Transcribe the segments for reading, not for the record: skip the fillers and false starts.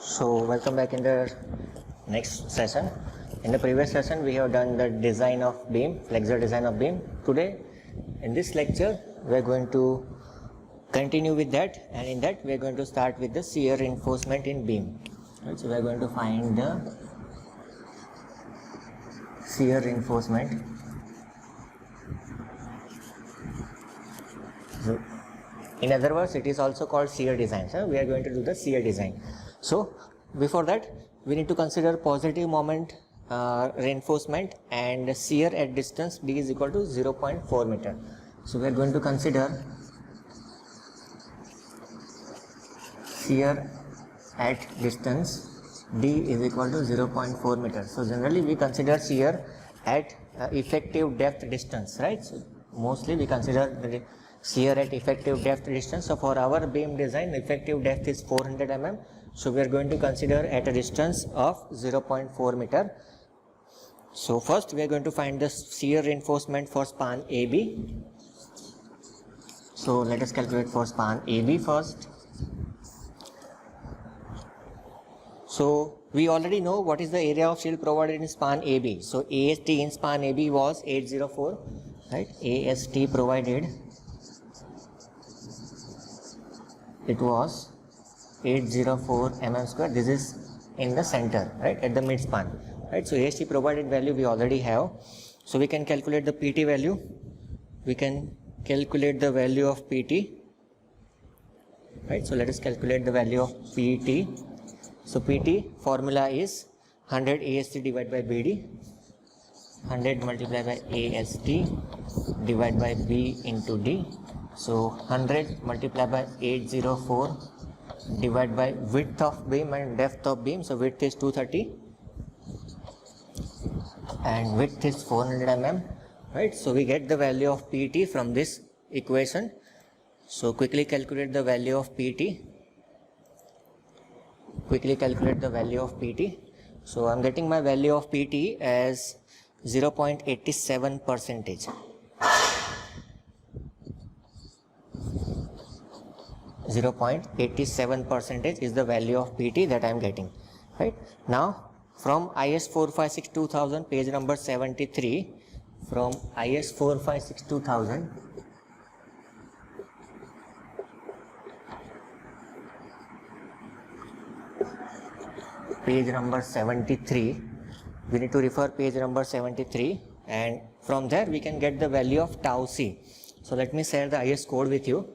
So welcome back in the next session. In the previous session we have done the design of beam, flexure design of beam. Today in this lecture we are going to continue with that, and in that we are going to start with the shear reinforcement in beam. Right, so we are going to find the shear reinforcement. So, in other words, it is also called shear design. So we are going to do the shear design. So before that we need to consider positive moment reinforcement and shear at distance d is equal to 0.4 meter. So we are going to consider shear at distance d is equal to 0.4 meter. So generally we consider shear at effective depth distance, right? So mostly we consider the shear at effective depth distance. So for our beam design, effective depth is 400 mm. So we are going to consider at a distance of 0.4 meter. So first we are going to find the shear reinforcement for span AB. So let us calculate for span AB first. So we already know what is the area of shield provided in span AB. So AST in span AB was 804, right? AST provided, it was 804 mm square. This is in the center, right, at the mid span, right? So AST provided value we already have. So we can calculate the PT value. We can calculate the value of PT, right? So let us calculate the value of PT. So PT formula is 100 AST divided by BD, 100 multiplied by AST divided by B into D. So 100 multiplied by 804 divided by width of beam and depth of beam. So width is 230 and width is 400 mm, right? So we get the value of PT from this equation. So quickly calculate the value of PT. Quickly calculate the value of PT. So I am getting my value of PT as 0.87 percentage. 0.87% is the value of PT that I am getting, right? Now from IS 456 2000 page number 73, from IS 456 2000 page number 73, we need to refer page number 73, and from there we can get the value of tau C. So let me share the IS code with you.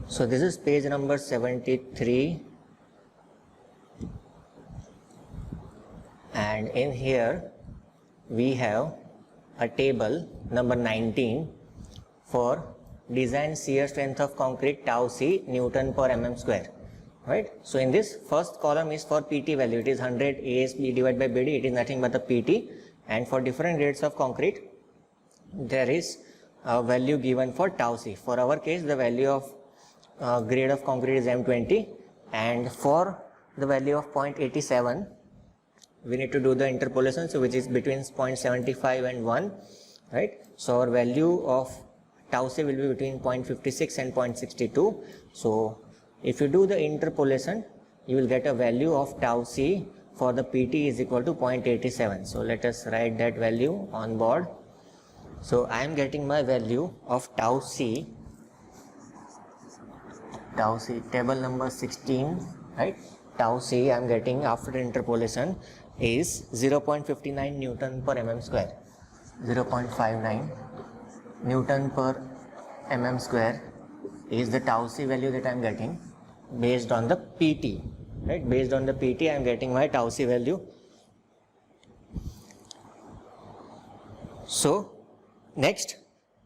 So this is page number 73, and in here we have a table number 19 for design shear strength of concrete tau C Newton per mm square, right? So in this first column is for PT value, it is 100 ASB divided by BD, it is nothing but the PT, and for different grades of concrete there is a value given for tau C. For our case the value of grade of concrete is M20, and for the value of 0.87 we need to do the interpolation, so which is between 0.75 and 1, right? So our value of tau C will be between 0.56 and 0.62. So if you do the interpolation you will get a value of tau C for the PT is equal to 0.87. So let us write that value on board. So I am getting my value of tau C, table number 16, right? Tau C I am getting after interpolation is 0.59 Newton per mm square. 0.59 Newton per mm square is the tau C value that I am getting based on the PT, right? Based on the PT I am getting my tau C value. So next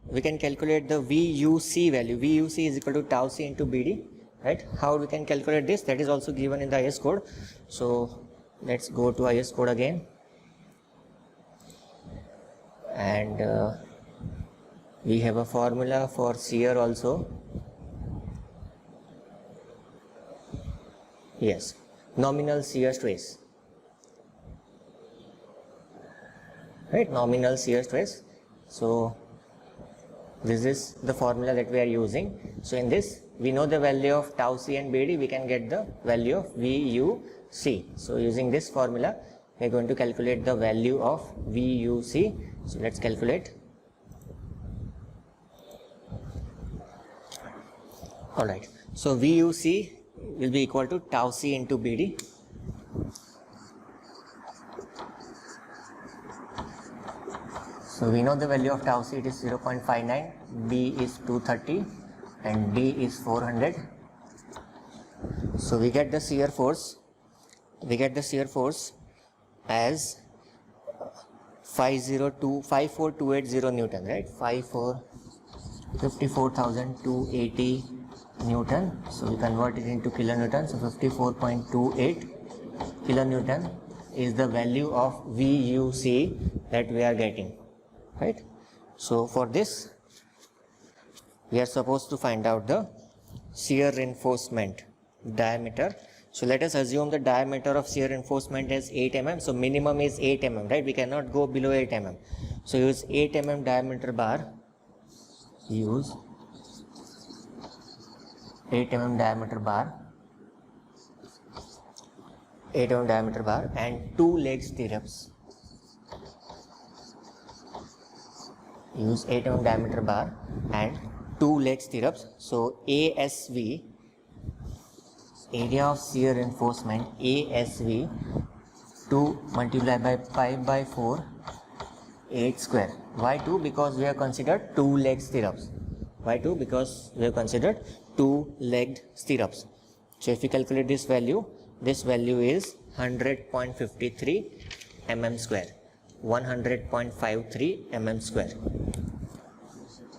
we can calculate the VUC value. VUC is equal to tau C into BD, right? How we can calculate this? That is also given in the IS code. So let's go to IS code again, and we have a formula for shear also. Yes, nominal shear stress, right? Nominal shear stress. So this is the formula that we are using. So in this, we know the value of tau c and BD, we can get the value of VUC. So using this formula, we are going to calculate the value of VUC. So let's calculate. Alright, so VUC will be equal to tau c into BD. So we know the value of tau c, it is 0.59, B is 230 and D is 400. So we get the shear force, as 54,280 Newton, right? 54,280 Newton. So we convert it into kilonewton. So 54.28 kilonewton is the value of VUC that we are getting, right? So for this, we are supposed to find out the shear reinforcement diameter. So let us assume the diameter of shear reinforcement is 8 mm. So minimum is 8 mm, right? We cannot go below 8 mm. So use 8 mm diameter bar. Use 8 mm diameter bar. 8 mm diameter bar and 2 leg stirrups. Use 8 mm diameter bar and 2 leg stirrups. So ASV, area of shear reinforcement, ASV 2 multiplied by pi by 4 8 square. Why 2? Because we have considered 2 leg stirrups. Why 2? Because we have considered 2 legged stirrups. So if we calculate this value is 100.53 mm square. 100.53 mm square.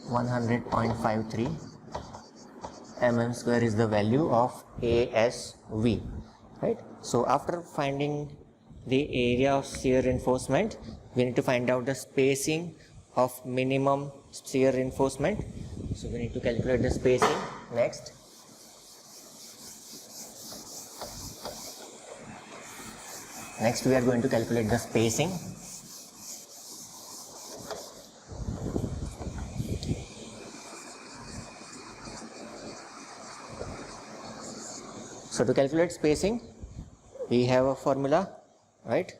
100.53 mm square is the value of ASV, right? So after finding the area of shear reinforcement, we need to find out the spacing of minimum shear reinforcement. So we need to calculate the spacing next. Next we are going to calculate the spacing. So to calculate spacing, we have a formula, right?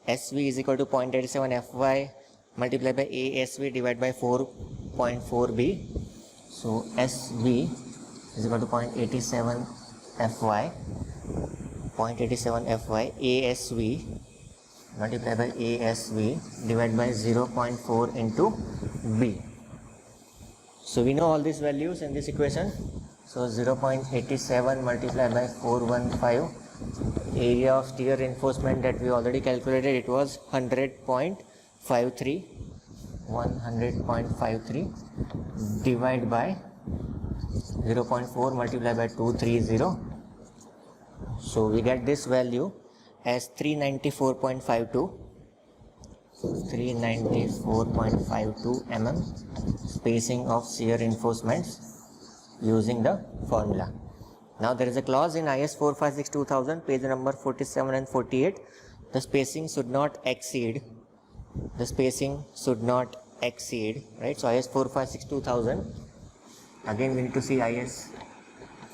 SV is equal to 0.87 Fy multiplied by ASV divided by 4.4B. So SV is equal to 0.87 Fy, 0.87 Fy, ASV multiplied by ASV divided by 0.4 into B. So we know all these values in this equation. So 0.87 multiplied by 415, area of shear reinforcement that we already calculated, it was 100.53, 100.53 divided by 0.4 multiplied by 230. So we get this value as 394.52, 394.52 mm spacing of shear reinforcements using the formula. Now there is a clause in IS 456-2000, page number 47 and 48. The spacing should not exceed. The spacing should not exceed, right? So IS 456-2000. Again we need to see IS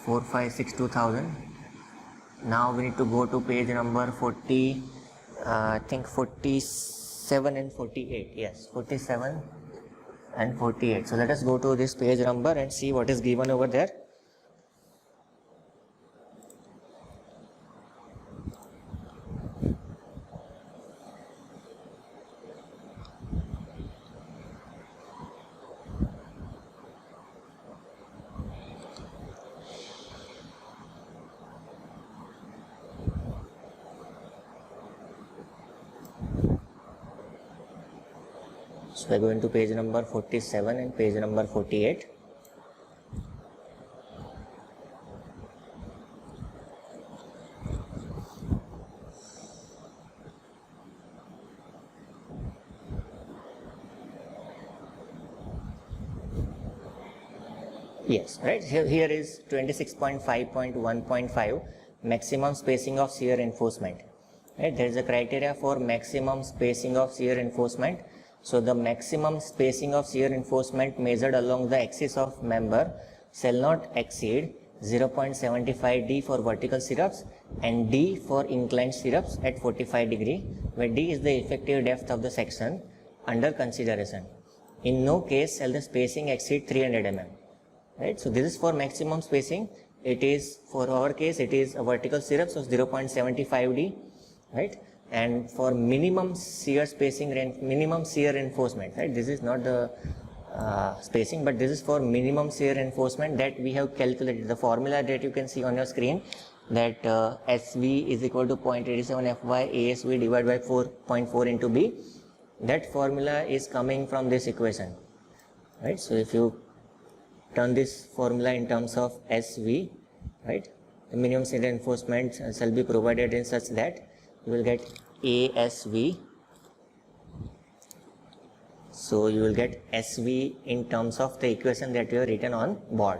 456-2000. Now we need to go to page number 40, I think 47 and 48. Yes, 47 and 48. So let us go to this page number and see what is given over there. So we are going to page number 47 and page number 48. Yes, right. Here is 26.5.1.5 maximum spacing of shear reinforcement. Right, there is a criteria for maximum spacing of shear reinforcement. So the maximum spacing of shear reinforcement measured along the axis of member shall not exceed 0.75 D for vertical stirrups and D for inclined stirrups at 45 degree, where D is the effective depth of the section under consideration. In no case shall the spacing exceed 300 mm. Right? So this is for maximum spacing. It is, for our case, it is a vertical stirrup, so 0.75 D, right? And for minimum shear spacing, minimum shear reinforcement, right? This is not the spacing, but this is for minimum shear reinforcement that we have calculated. The formula that you can see on your screen, that SV is equal to 0.87 Fy ASV divided by 4.4 into B. That formula is coming from this equation, right? So if you turn this formula in terms of SV, right, the minimum shear reinforcement shall be provided in such that you will get ASV. So you will get SV in terms of the equation that you have written on board,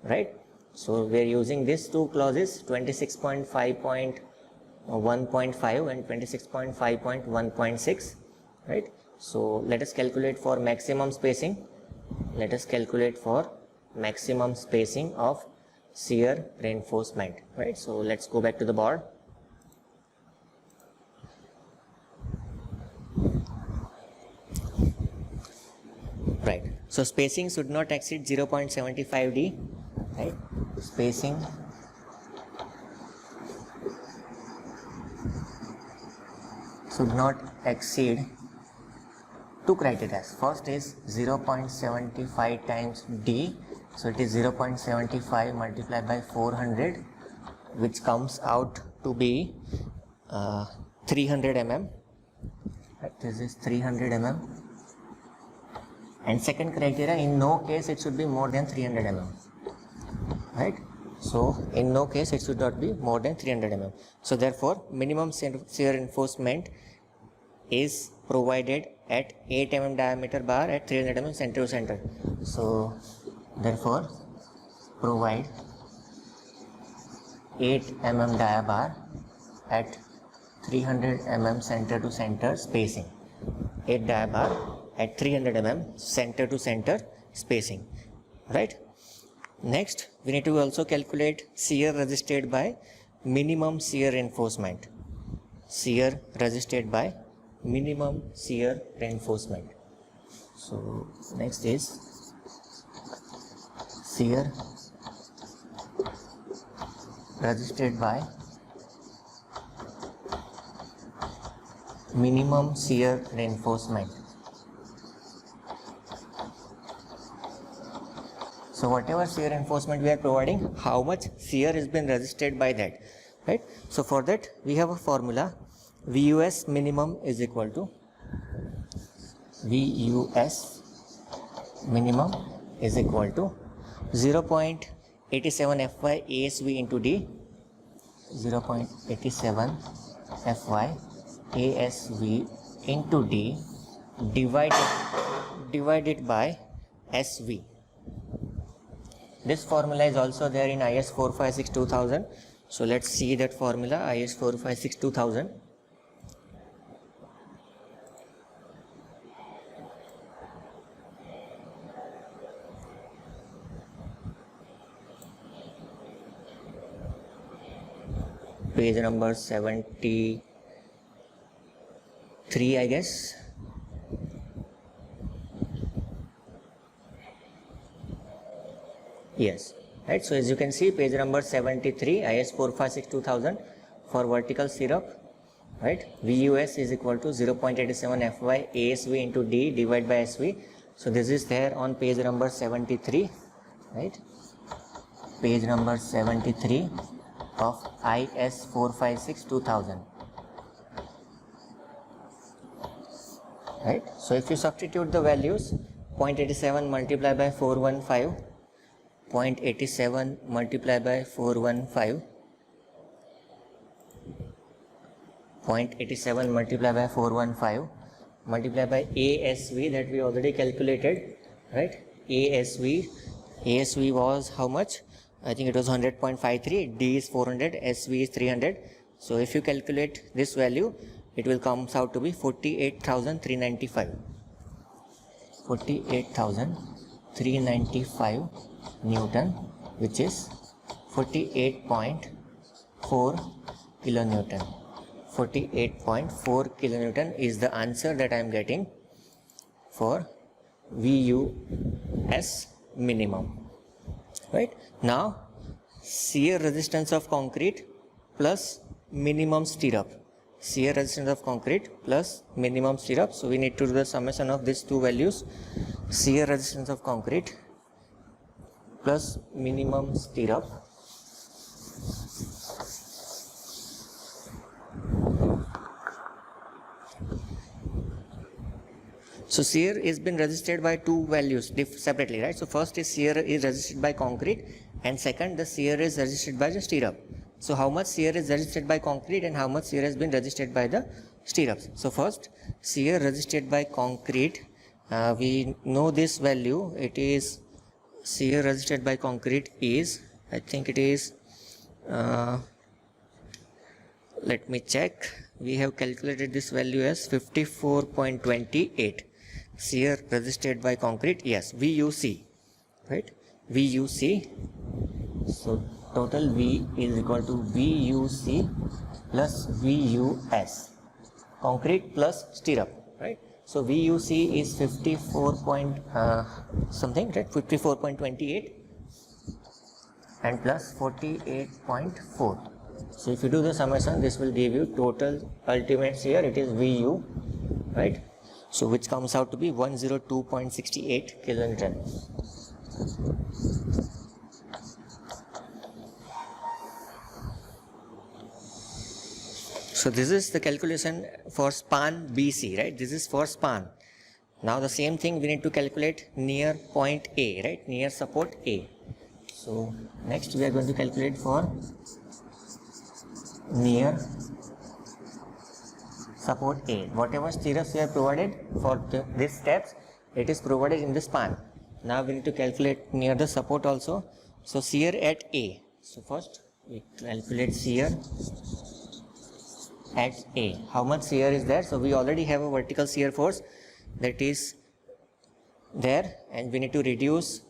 right? So we are using these two clauses, 26.5.1.5 and 26.5.1.6, right? So let us calculate for maximum spacing. Let us calculate for maximum spacing of shear reinforcement, right? So let's go back to the board. Right. So spacing should not exceed 0.75 D, right? Spacing should not exceed two criteria. First is 0.75 times D, so it is 0.75 multiplied by 400, which comes out to be 300 mm. Right, this is 300 mm. And second criteria, in no case it should be more than 300 mm. Right? So in no case it should not be more than 300 mm. So therefore minimum shear reinforcement is provided at 8 mm diameter bar at 300 mm center to center. So therefore provide 8 mm dia bar at 300 mm center to center spacing. 8 dia bar at 300 mm center to center spacing, right? Next, we need to also calculate shear resisted by minimum shear reinforcement. Shear resisted by minimum shear reinforcement. So next is shear resisted by minimum shear reinforcement. So whatever shear reinforcement we are providing, how much shear has been resisted by that, right? So for that we have a formula. VUS minimum is equal to VUS minimum is equal to 0.87 Fy ASV into D, 0.87 Fy ASV into D divided by SV. This formula is also there in IS 456-2000. So let's see that formula, IS 456-2000. Page number 73, I guess. Yes, right. So as you can see, page number 73, IS 456-2000 for vertical stirrup, right? VUS is equal to 0.87 Fy ASV into D divided by SV. So this is there on page number 73, right? Page number 73 of IS 456-2000. Right. So if you substitute the values, 0.87 multiplied by 415, 0.87 multiplied by 415, 0.87 multiplied by 415 multiplied by ASV that we already calculated, right? ASV was how much? I think it was 100.53, D is 400, SV is 300. So if you calculate this value, it will come out to be 48,395. 48,395 Newton, which is 48.4 kilonewton. 48.4 kilonewton is the answer that I am getting for VUS minimum. Right now, shear resistance of concrete plus minimum stirrup. Shear resistance of concrete plus minimum stirrup. So we need to do the summation of these two values. Shear resistance of concrete plus minimum stirrup. So shear is been resisted by two values separately, right? So first is shear is resisted by concrete, and second the shear is resisted by the stirrup. So how much shear is resisted by concrete and how much shear has been resisted by the stirrups? So first, shear resisted by concrete, we know this value. It is shear resisted by concrete is, I think it is, let me check. We have calculated this value as 54.28. Shear resisted by concrete, yes, VUC, right? VUC. So total V is equal to VUC plus VUS, concrete plus stirrup, right? So VUC is 54 point something, right? 54.28 and plus 48.4. So if you do the summation, this will give you total ultimate shear. It is VU, right? So which comes out to be 102.68 kilonewton. So this is the calculation for span BC, right? This is for span. Now the same thing we need to calculate near point A, right? Near support A. So next we are going to calculate for near support A. Whatever stirrups we have provided for these steps, it is provided in the span. Now we need to calculate near the support also. So shear at A. So first we calculate shear at A. How much shear is there? So we already have a vertical shear force that is there, and we need to reduce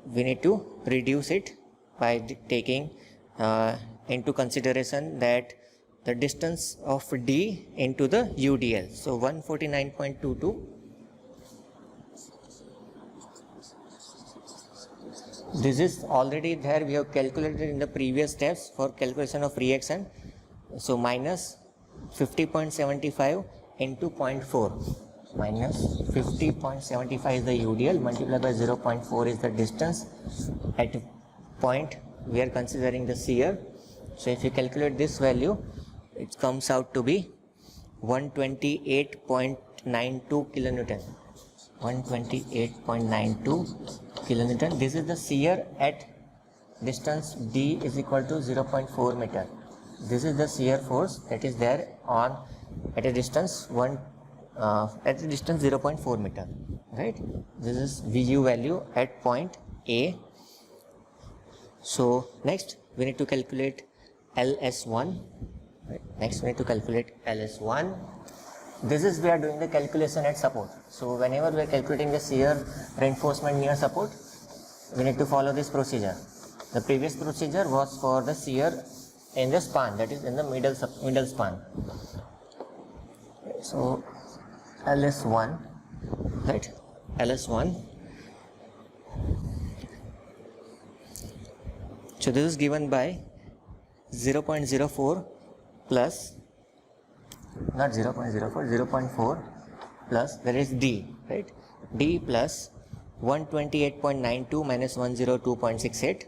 it by taking into consideration that the distance of D into the UDL. So 149.22. This is already there. We have calculated in the previous steps for calculation of reaction. So minus 50.75 into 0.4. Minus 50.75 is the UDL, multiplied by 0.4 is the distance at point we are considering the shear. So if you calculate this value, it comes out to be 128.92 kilonewton. 128.92 kilonewton. This is the shear at distance D is equal to 0.4 meter. This is the shear force that is there on at a distance 0.4 meter, right? This is VU value at point A. So next we need to calculate LS1. Right. Next we need to calculate LS1. This is we are doing the calculation at support. So whenever we are calculating the shear reinforcement near support, we need to follow this procedure. The previous procedure was for the shear in the span, that is in the middle span. So LS1, right? LS1. So this is given by 0.04 plus, not 0.04, 0.4 plus, there is D, right? D plus 128.92 minus 102.68.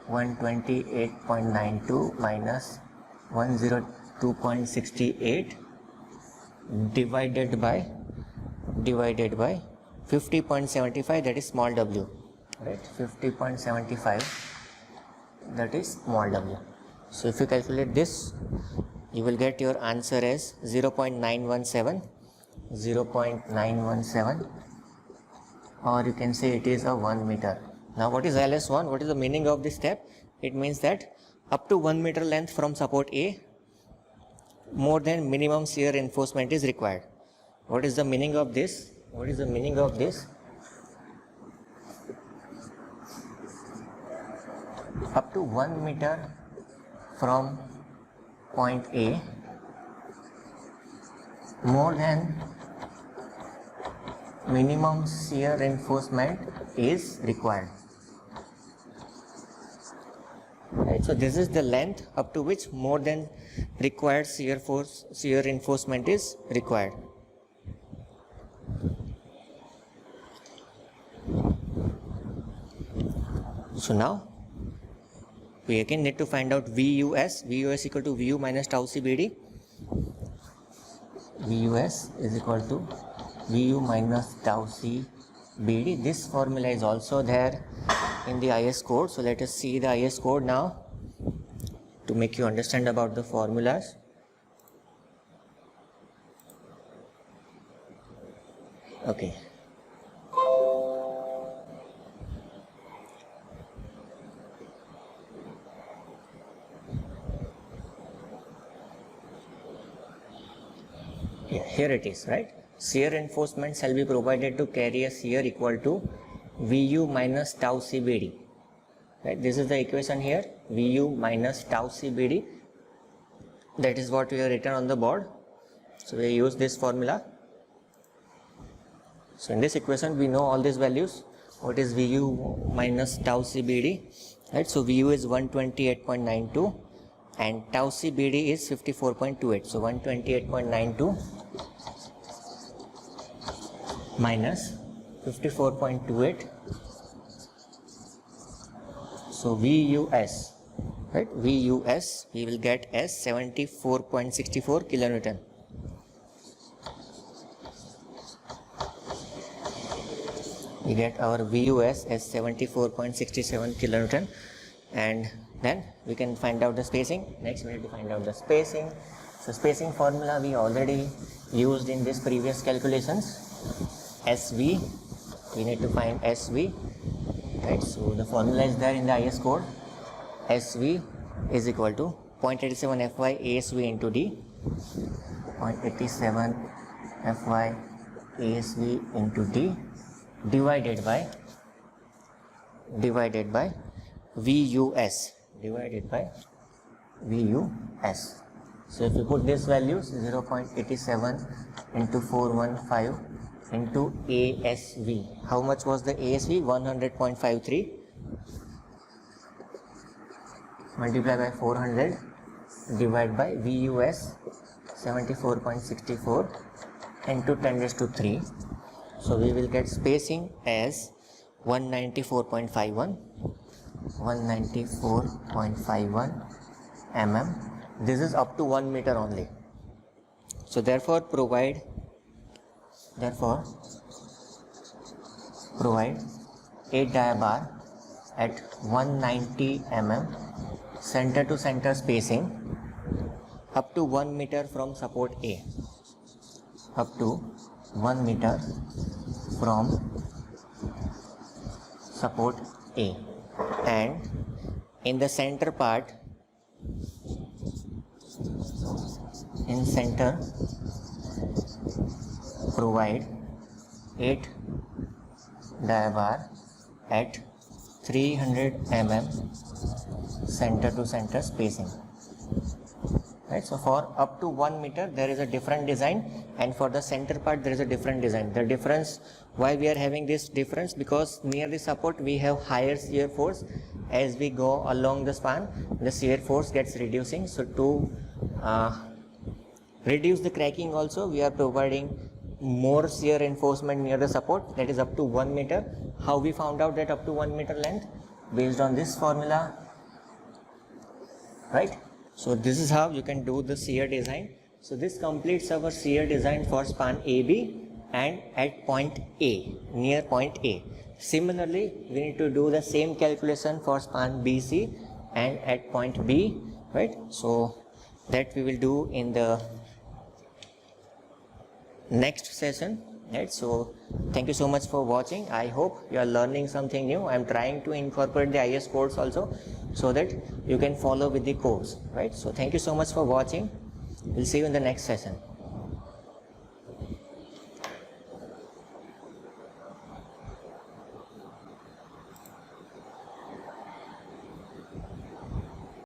128.92 minus 102.68 divided by 50.75, that is small w, right? 50.75, that is small w. So if you calculate this, you will get your answer as 0.917, or you can say it is a 1 meter. Now what is LS1? What is the meaning of this step? It means that up to 1 meter length from support A, more than minimum shear reinforcement is required. What is the meaning of this? What is the meaning of this? up to 1 meter from point A more than minimum shear reinforcement is required. Right, so this is the length up to which more than required shear reinforcement is required. So now we again need to find out VUS. VUS equal to VU minus tau CBD. VUS is equal to VU minus tau CBD. This formula is also there in the IS code. So let us see the IS code now to make you understand about the formulas. Okay. Yeah, here it is, right? Shear reinforcement shall be provided to carry a shear equal to VU minus tau CBD. Right? This is the equation here, VU minus tau CBD. That is what we have written on the board. So we use this formula. So in this equation we know all these values. What is VU minus tau CBD? Right? So VU is 128.92 and tau CBD is 54.28. So 128.92 minus 54.28. So VUS, right? VUS we will get as 74.64 kilonewton. We get our VUS as 74.67 kilonewton, and then we can find out the spacing. Next we need to find out the spacing. So spacing formula we already used in this previous calculations. SV, we need to find SV, right? So the formula is there in the IS code. SV is equal to 0.87 Fy ASV into D, 0.87 Fy ASV into D divided by VUS, divided by VUS. So if you put these values, 0.87 into 415 into ASV. How much was the ASV? 100.53 multiplied by 400 divided by VUS 74.64 into 10 raised to 3. So we will get spacing as 194.51 mm. This is up to 1 meter only. So therefore provide 8 dia bar at 190 mm center to center spacing up to 1 meter from support A, up to 1 meter from support A, and in the center part, in center provide 8 dia bar at 300 mm center to center spacing. Right, so for up to 1 meter there is a different design, and for the center part there is a different design. The difference, why we are having this difference, because near the support we have higher shear force. As we go along the span, the shear force gets reducing. So to reduce the cracking also, we are providing more shear reinforcement near the support, that is up to 1 meter. How we found out that up to 1 meter length? Based on this formula, right? So this is how you can do the shear design. So this completes our shear design for span AB and at point A, near point A. Similarly, we need to do the same calculation for span BC and at point B, right? So that we will do in the next session, right? So thank you so much for watching. I hope you are learning something new. I am trying to incorporate the IS codes also so that you can follow with the codes, right? So thank you so much for watching. We'll see you in the next session.